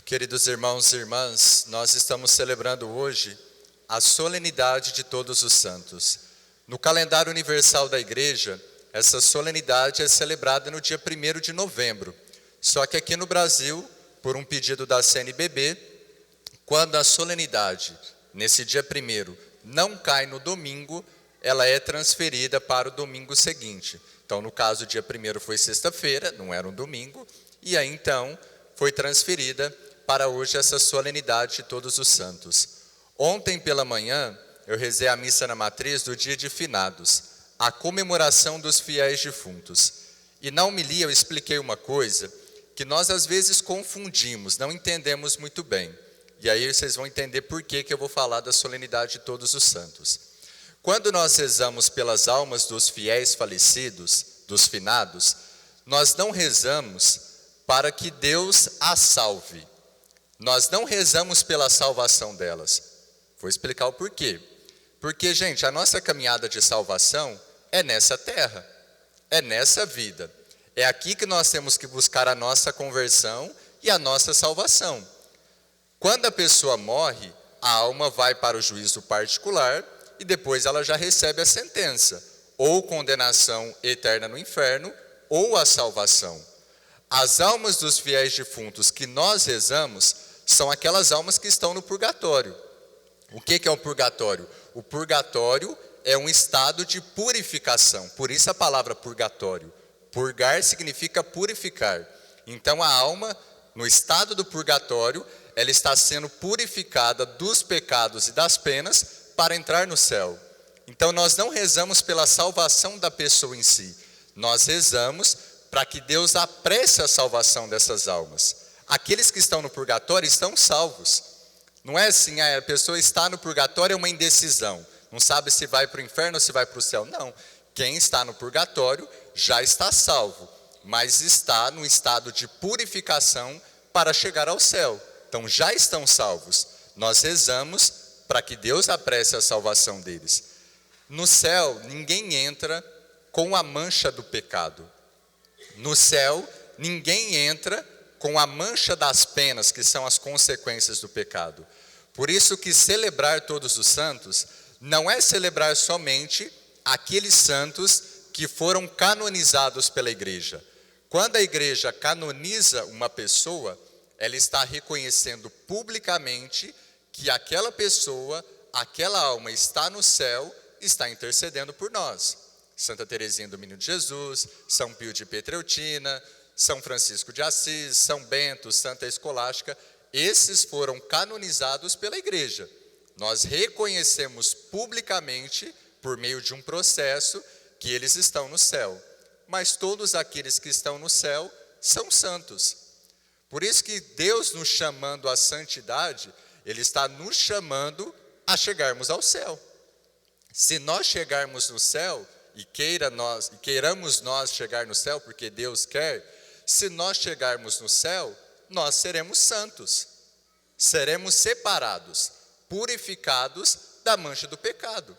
Queridos irmãos e irmãs, nós estamos celebrando hoje a solenidade de Todos os Santos. No calendário universal da Igreja, essa solenidade é celebrada no dia 1º de novembro. Só que aqui no Brasil, por um pedido da CNBB, quando a solenidade, nesse dia 1º, não cai no domingo, ela é transferida para o domingo seguinte. Então, no caso, o dia 1º foi sexta-feira, não era um domingo, e aí então foi transferida para hoje essa solenidade de Todos os Santos. Ontem pela manhã, eu rezei a missa na matriz do dia de finados, a comemoração dos fiéis defuntos. E na homilia eu expliquei uma coisa que nós às vezes confundimos, não entendemos muito bem. E aí vocês vão entender por que eu vou falar da solenidade de Todos os Santos. Quando nós rezamos pelas almas dos fiéis falecidos, dos finados, nós não rezamos para que Deus as salve. Nós não rezamos pela salvação delas. Vou explicar o porquê. Porque, gente, a nossa caminhada de salvação é nessa terra, é nessa vida. É aqui que nós temos que buscar a nossa conversão e a nossa salvação. Quando a pessoa morre, a alma vai para o juízo particular e depois ela já recebe a sentença, ou condenação eterna no inferno, ou a salvação. As almas dos fiéis defuntos que nós rezamos são aquelas almas que estão no purgatório. O que é o purgatório? O purgatório é um estado de purificação, por isso a palavra purgatório. Purgar significa purificar. Então a alma, no estado do purgatório, ela está sendo purificada dos pecados e das penas para entrar no céu. Então nós não rezamos pela salvação da pessoa em si, nós rezamos para que Deus apresse a salvação dessas almas. Aqueles que estão no purgatório estão salvos. Não é assim, a pessoa está no purgatório, é uma indecisão. Não sabe se vai para o inferno ou se vai para o céu. Não, quem está no purgatório já está salvo, mas está no estado de purificação para chegar ao céu. Então já estão salvos. Nós rezamos para que Deus apresse a salvação deles. No céu, ninguém entra com a mancha do pecado. No céu, ninguém entra com a mancha das penas, que são as consequências do pecado. Por isso que celebrar Todos os Santos não é celebrar somente aqueles santos que foram canonizados pela igreja. Quando a igreja canoniza uma pessoa, ela está reconhecendo publicamente que aquela pessoa, aquela alma está no céu, está intercedendo por nós. Santa Teresinha do Menino Jesus, São Pio de Pietreutina, São Francisco de Assis, São Bento, Santa Escolástica, esses foram canonizados pela igreja. Nós reconhecemos publicamente, por meio de um processo, que eles estão no céu. Mas todos aqueles que estão no céu são santos. Por isso que Deus nos chamando à santidade, Ele está nos chamando a chegarmos ao céu. Se nós chegarmos no céu, e queiramos nós chegar no céu, porque Deus quer, se nós chegarmos no céu, nós seremos santos, seremos separados, purificados da mancha do pecado.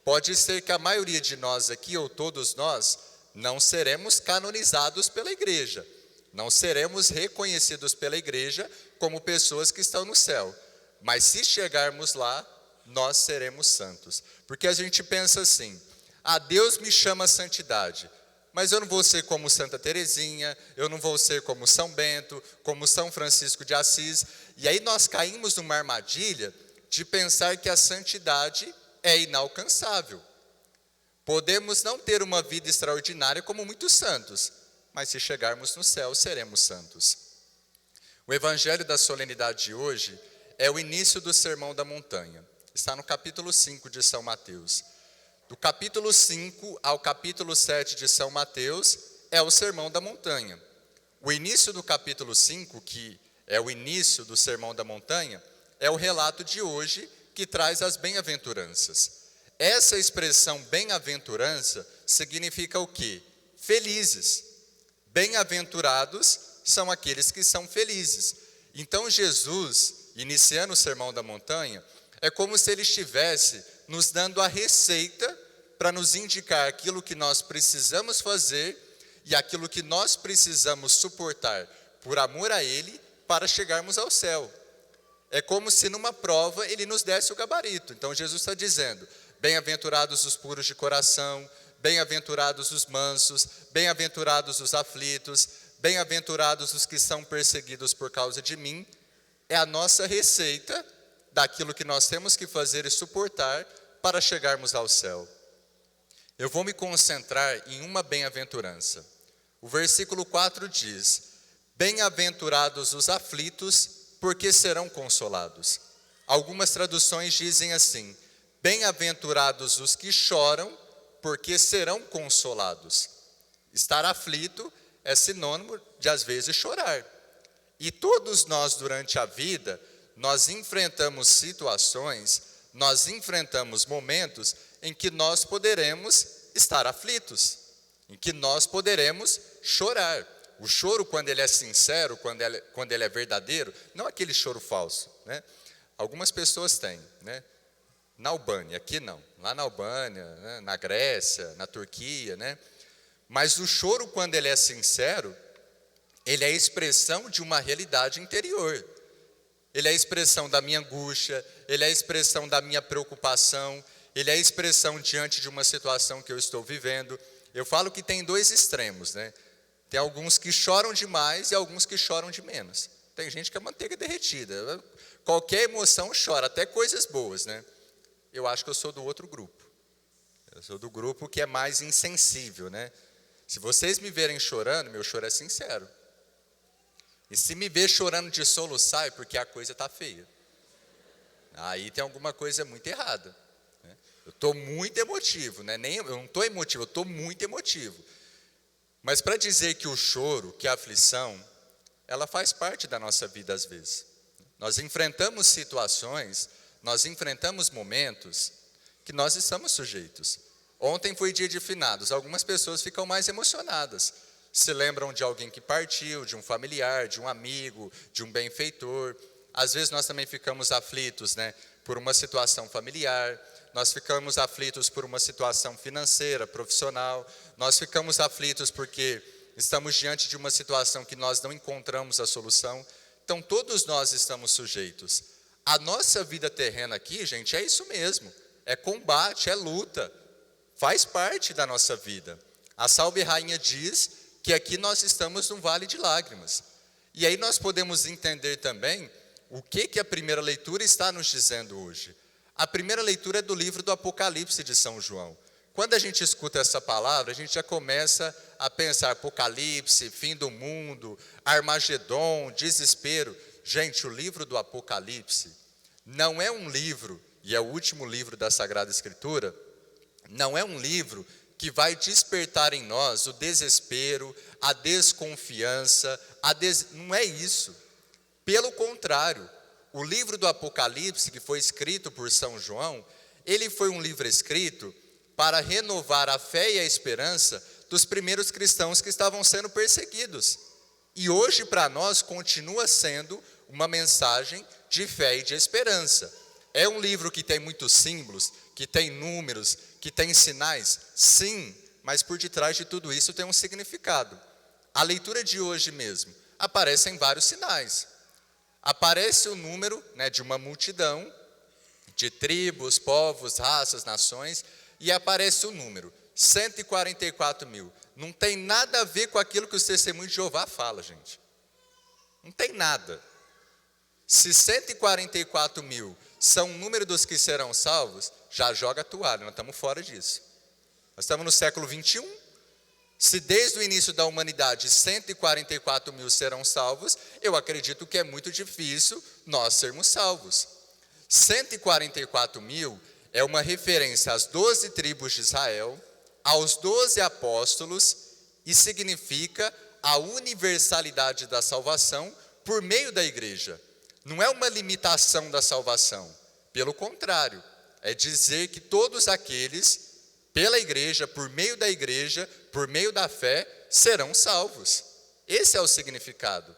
Pode ser que a maioria de nós aqui, ou todos nós, não seremos canonizados pela igreja, não seremos reconhecidos pela igreja como pessoas que estão no céu, mas se chegarmos lá, nós seremos santos. Porque a gente pensa assim, Deus me chama à santidade, mas eu não vou ser como Santa Teresinha, eu não vou ser como São Bento, como São Francisco de Assis. E aí nós caímos numa armadilha de pensar que a santidade é inalcançável. Podemos não ter uma vida extraordinária como muitos santos, mas se chegarmos no céu, seremos santos. O evangelho da solenidade de hoje é o início do Sermão da Montanha. Está no capítulo 5 de São Mateus. Do capítulo 5 ao capítulo 7 de São Mateus é o Sermão da Montanha. O início do capítulo 5, que é o início do Sermão da Montanha, é o relato de hoje que traz as bem-aventuranças. Essa expressão bem-aventurança significa o quê? Felizes. Bem-aventurados são aqueles que são felizes. Então Jesus, iniciando o Sermão da Montanha, é como se ele estivesse nos dando a receita para nos indicar aquilo que nós precisamos fazer e aquilo que nós precisamos suportar por amor a Ele para chegarmos ao céu. É como se numa prova ele nos desse o gabarito. Então Jesus está dizendo: bem-aventurados os puros de coração, bem-aventurados os mansos, bem-aventurados os aflitos, bem-aventurados os que são perseguidos por causa de mim. É a nossa receita daquilo que nós temos que fazer e suportar para chegarmos ao céu. Eu vou me concentrar em uma bem-aventurança. O versículo 4 diz: bem-aventurados os aflitos, porque serão consolados. Algumas traduções dizem assim: bem-aventurados os que choram, porque serão consolados. Estar aflito é sinônimo de, às vezes, chorar. E todos nós, durante a vida, nós enfrentamos situações, nós enfrentamos momentos em que nós poderemos estar aflitos, em que nós poderemos chorar. O choro, quando ele é sincero, quando ele é verdadeiro, não aquele choro falso, né? Algumas pessoas têm, né? Na Albânia, aqui não. Lá na Albânia, né? Na Grécia, na Turquia, né? Mas o choro, quando ele é sincero, ele é a expressão de uma realidade interior. Ele é a expressão da minha angústia, ele é a expressão da minha preocupação, ele é a expressão diante de uma situação que eu estou vivendo. Eu falo que tem dois extremos, né? Tem alguns que choram demais e alguns que choram de menos. Tem gente que é manteiga derretida. Qualquer emoção chora, até coisas boas, né? Eu acho que eu sou do outro grupo. Eu sou do grupo que é mais insensível, né? Se vocês me verem chorando, meu choro é sincero. E se me ver chorando de soluçar, é porque a coisa está feia. Aí tem alguma coisa muito errada, né? Eu estou muito emotivo, né? Eu não estou emotivo, eu estou muito emotivo. Mas para dizer que o choro, que a aflição, ela faz parte da nossa vida às vezes. Nós enfrentamos situações, nós enfrentamos momentos que nós estamos sujeitos. Ontem foi dia de finados, algumas pessoas ficam mais emocionadas. Se lembram de alguém que partiu, de um familiar, de um amigo, de um benfeitor. Às vezes nós também ficamos aflitos, né, por uma situação familiar. Nós ficamos aflitos por uma situação financeira, profissional. Nós ficamos aflitos porque estamos diante de uma situação que nós não encontramos a solução. Então, todos nós estamos sujeitos. A nossa vida terrena aqui, gente, é isso mesmo. É combate, é luta. Faz parte da nossa vida. A Salve Rainha diz que aqui nós estamos num vale de lágrimas. E aí nós podemos entender também o que a primeira leitura está nos dizendo hoje. A primeira leitura é do livro do Apocalipse de São João. Quando a gente escuta essa palavra, a gente já começa a pensar Apocalipse, fim do mundo, Armagedon, desespero. Gente, o livro do Apocalipse não é um livro, e é o último livro da Sagrada Escritura, não é um livro que vai despertar em nós o desespero, a desconfiança, não é isso. Pelo contrário, o livro do Apocalipse, que foi escrito por São João, ele foi um livro escrito para renovar a fé e a esperança dos primeiros cristãos que estavam sendo perseguidos. E hoje, para nós, continua sendo uma mensagem de fé e de esperança. É um livro que tem muitos símbolos, que tem números, que tem sinais? Sim, mas por detrás de tudo isso tem um significado. A leitura de hoje mesmo, aparecem vários sinais. Aparece o número, né, de uma multidão, de tribos, povos, raças, nações, e aparece o número, 144 mil. Não tem nada a ver com aquilo que os testemunhos de Jeová falam, gente. Não tem nada. Se 144 mil são o número dos que serão salvos, já joga a toalha, nós estamos fora disso. Nós estamos no século 21. Se desde o início da humanidade 144 mil serão salvos, eu acredito que é muito difícil nós sermos salvos. 144 mil é uma referência às 12 tribos de Israel, aos 12 apóstolos, e significa a universalidade da salvação por meio da igreja. Não é uma limitação da salvação, pelo contrário, é dizer que todos aqueles, pela igreja, por meio da igreja, por meio da fé, serão salvos. Esse é o significado.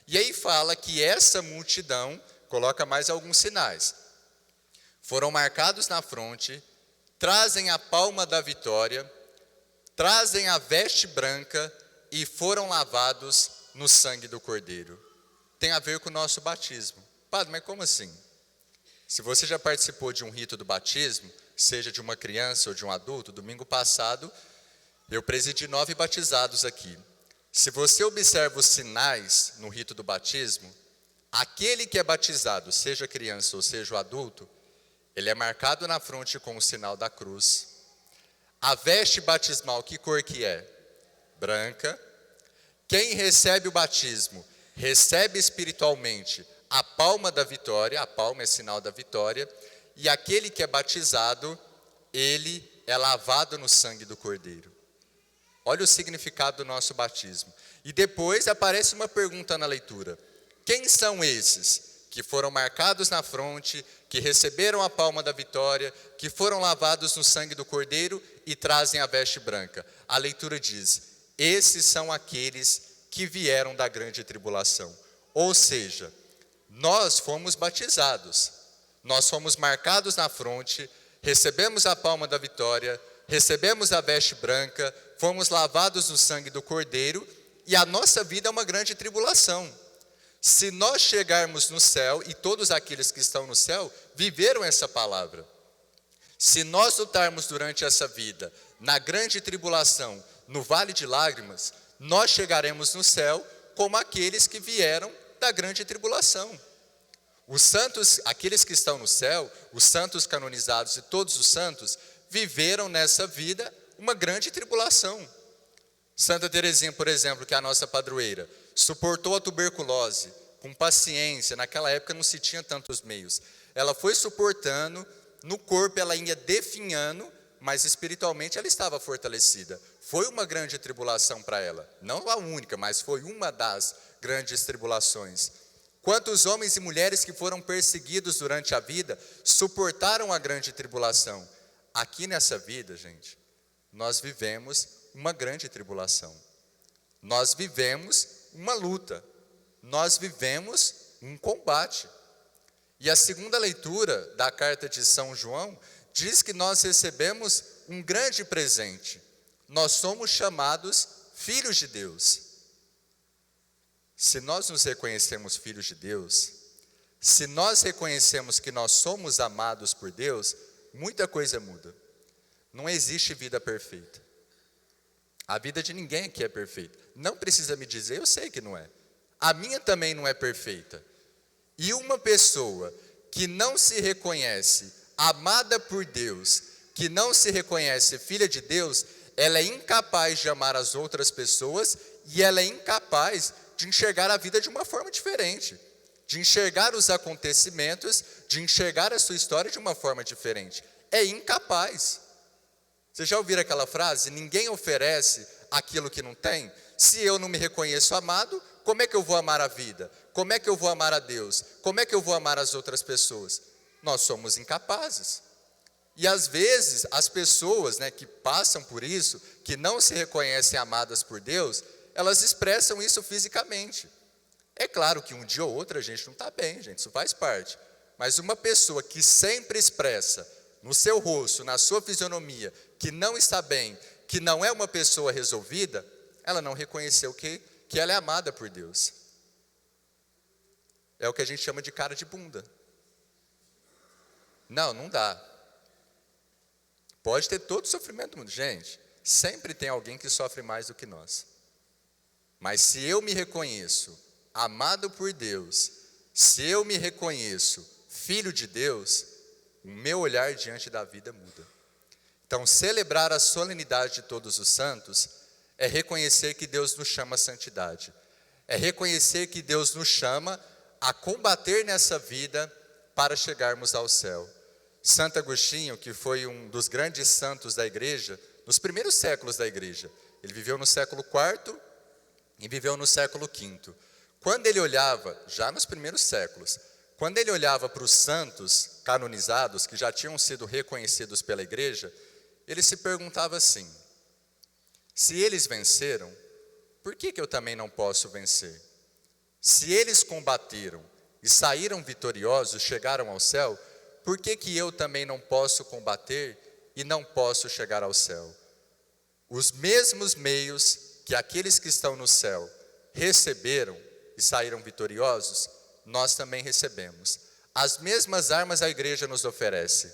E aí fala que essa multidão, coloca mais alguns sinais, foram marcados na fronte, trazem a palma da vitória, trazem a veste branca e foram lavados no sangue do Cordeiro. tem a ver com o nosso batismo. Padre, mas como assim? Se você já participou de um rito do batismo, seja de uma criança ou de um adulto, domingo passado eu presidi 9 batizados aqui. Se você observa os sinais no rito do batismo, aquele que é batizado, seja criança ou seja o adulto, ele é marcado na fronte com o sinal da cruz. A veste batismal, que cor que é? Branca. Quem recebe o batismo, recebe espiritualmente a palma da vitória, a palma é sinal da vitória, e aquele que é batizado, ele é lavado no sangue do Cordeiro. Olha o significado do nosso batismo. E depois aparece uma pergunta na leitura: quem são esses que foram marcados na fronte, que receberam a palma da vitória, que foram lavados no sangue do Cordeiro e trazem a veste branca? A leitura diz: esses são aqueles que vieram da grande tribulação. Ou seja, nós fomos batizados, nós fomos marcados na fronte, recebemos a palma da vitória, recebemos a veste branca, fomos lavados no sangue do Cordeiro, e a nossa vida é uma grande tribulação. Se nós chegarmos no céu, e todos aqueles que estão no céu viveram essa palavra, se nós lutarmos durante essa vida, na grande tribulação, no vale de lágrimas, nós chegaremos no céu como aqueles que vieram da grande tribulação. Os santos, aqueles que estão no céu, os santos canonizados e todos os santos, viveram nessa vida uma grande tribulação. Santa Teresinha, por exemplo, que é a nossa padroeira, suportou a tuberculose com paciência. Naquela época não se tinha tantos meios. Ela foi suportando, no corpo ela ia definhando, mas espiritualmente ela estava fortalecida. Foi uma grande tribulação para ela. Não a única, mas foi uma das grandes tribulações. Quantos homens e mulheres que foram perseguidos durante a vida suportaram a grande tribulação? Aqui nessa vida, gente, nós vivemos uma grande tribulação. Nós vivemos uma luta. Nós vivemos um combate. E a segunda leitura da carta de São João diz que nós recebemos um grande presente. Nós somos chamados filhos de Deus. Se nós nos reconhecemos filhos de Deus, se nós reconhecemos que nós somos amados por Deus, muita coisa muda. Não existe vida perfeita. A vida de ninguém aqui é perfeita. Não precisa me dizer, eu sei que não é. A minha também não é perfeita. E uma pessoa que não se reconhece amada por Deus, que não se reconhece filha de Deus, ela é incapaz de amar as outras pessoas e ela é incapaz de enxergar a vida de uma forma diferente, de enxergar os acontecimentos, de enxergar a sua história de uma forma diferente. É incapaz. Vocês já ouviram aquela frase? Ninguém oferece aquilo que não tem. Se eu não me reconheço amado, como é que eu vou amar a vida? Como é que eu vou amar a Deus? Como é que eu vou amar as outras pessoas? Nós somos incapazes. E às vezes as pessoas, que passam por isso, que não se reconhecem amadas por Deus, elas expressam isso fisicamente. É claro que um dia ou outro a gente não está bem, gente, isso faz parte. Mas uma pessoa que sempre expressa no seu rosto, na sua fisionomia, que não está bem, que não é uma pessoa resolvida, ela não reconheceu que ela é amada por Deus. É o que a gente chama de cara de bunda. Não dá. Pode ter todo o sofrimento do mundo. Gente, sempre tem alguém que sofre mais do que nós. Mas se eu me reconheço amado por Deus, se eu me reconheço filho de Deus, o meu olhar diante da vida muda. Então, celebrar a solenidade de todos os santos é reconhecer que Deus nos chama à santidade. É reconhecer que Deus nos chama a combater nessa vida para chegarmos ao céu. Santo Agostinho, que foi um dos grandes santos da igreja, nos primeiros séculos da igreja, ele viveu no século IV e viveu no século V. Quando ele olhava, já nos primeiros séculos, quando ele olhava para os santos canonizados, que já tinham sido reconhecidos pela igreja, ele se perguntava assim: se eles venceram, por que eu também não posso vencer? Se eles combateram e saíram vitoriosos, chegaram ao céu, por que eu também não posso combater e não posso chegar ao céu? Os mesmos meios que aqueles que estão no céu receberam, e saíram vitoriosos, nós também recebemos. As mesmas armas a igreja nos oferece: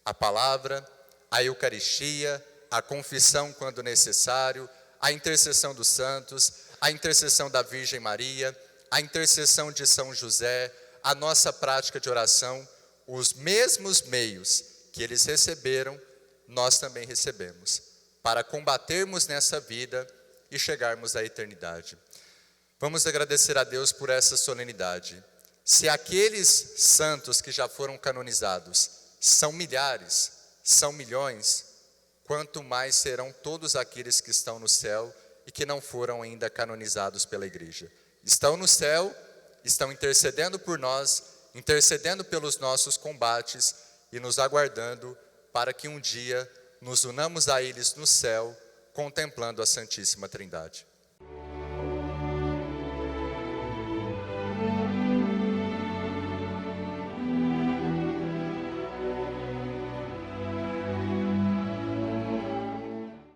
a palavra, a Eucaristia, a confissão quando necessário, a intercessão dos santos, a intercessão da Virgem Maria, a intercessão de São José, a nossa prática de oração. Os mesmos meios que eles receberam, nós também recebemos, para combatermos nessa vida e chegarmos à eternidade. Vamos agradecer a Deus por essa solenidade. Se aqueles santos que já foram canonizados são milhares, são milhões, quanto mais serão todos aqueles que estão no céu e que não foram ainda canonizados pela igreja. Estão no céu, estão intercedendo por nós, intercedendo pelos nossos combates e nos aguardando para que um dia nos unamos a eles no céu, contemplando a Santíssima Trindade.